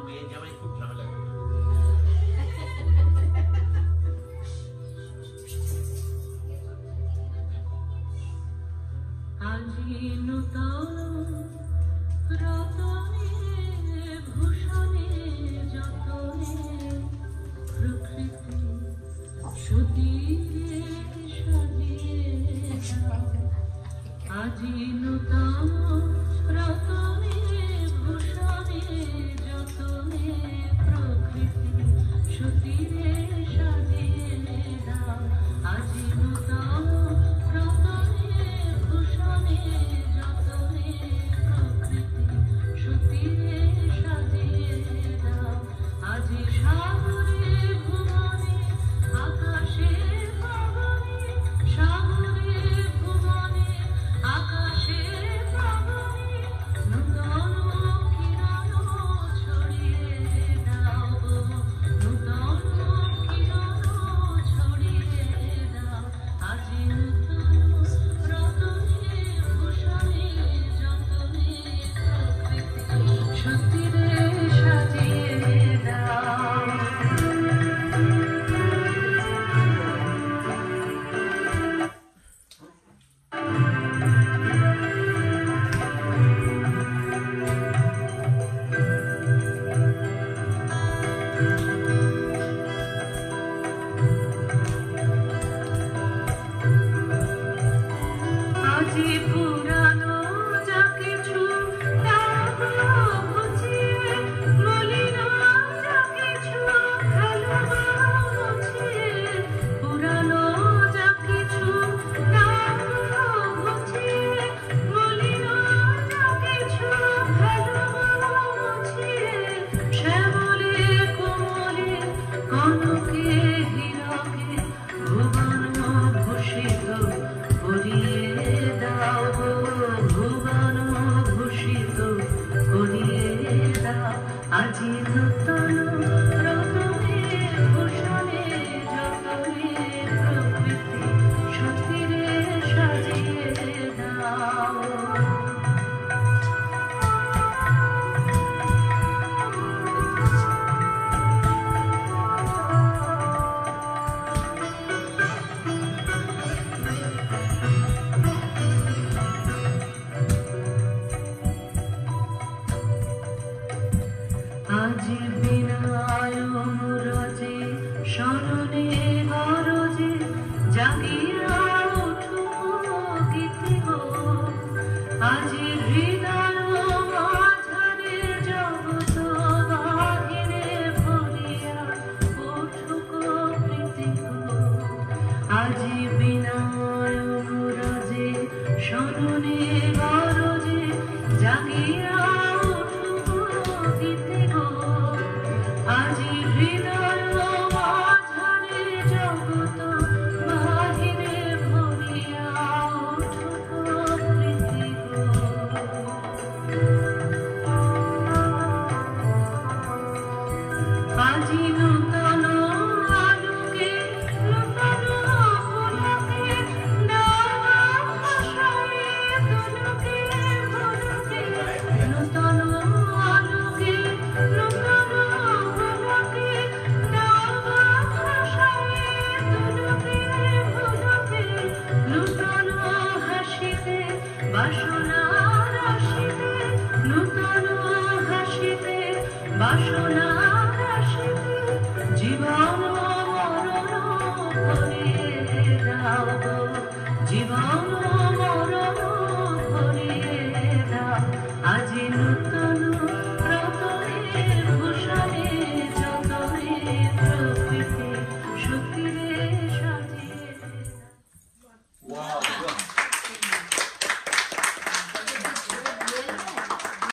মেয়ে জামাই খুব ঝামেলা করে। আজি নূতন রতনে ভূষণে যতনে প্রকৃতি সুধীরে সাজিয়ে দাও। আজি নূতন রতনে ভূষণে যতনে প্রকৃতি সুধীরে সাজিয়ে দাও। আজি নূতন রতনে ভূষণে যতনে প্রকৃতি সুধীরে সাজিয়ে দাও। আজি সাগরে ভুবনে আকাশে গগনে, সাগরে ভুবনে আকাশে গগনে নূতন কিরণ ছড়িয়ে দাও গো, নূতন কিরণ ছড়িয়ে দাও। আজি নূতন রতনে ভূষণে যতনে প্রকৃতি সুধীরে সাজিয়ে দাও। আজি পুরানো যা কিছু দাগ ঘুচিয়ে, মলিন যা কিছু ফেলো মুছিয়ে। পুরানো যা কিছু দাগ ঘুচিয়ে, মলিন যা কিছু ফেলো মুছিয়ে। শ্যামলে কোমলে কনকে হীরকে ভুবন ভূষিত করিয়ে দাও গো, ভুবন ভূষিত করিয়ে দাও। আজি নূতন রতনে ভূষণে যতনে প্রকৃতি সুধীরে সাজিয়ে দাও। আজি বিনায় মুরজে স্মরণে গরজে জাগিয়া উঠো গীতি গো। আজি হৃদয় মাঝারে জগৎ বাহিরে ভরিয়া উঠুক প্রীতি গো। আজি বিনায় মুরজে স্মরণে গরজে জাগিয়া আজি হৃদয় মাঝারে জগৎ বাহিরে ভরিয়া উঠুক প্রীতি গো। আজি নূতন আলোকে নূতন ফুলকে দাও ভাষায় তুলকে ফুলকে। নূতন আলোকে নূতন ফুলকে দাও ভাষায় তুলকে ফুলকে। নূতন হাসিতে বাসনা রাশিতে, নূতন হাসিতে বাসনা রাশিতে জীবন মরণ ভরিয়ে দাও গো, জীবন মরণ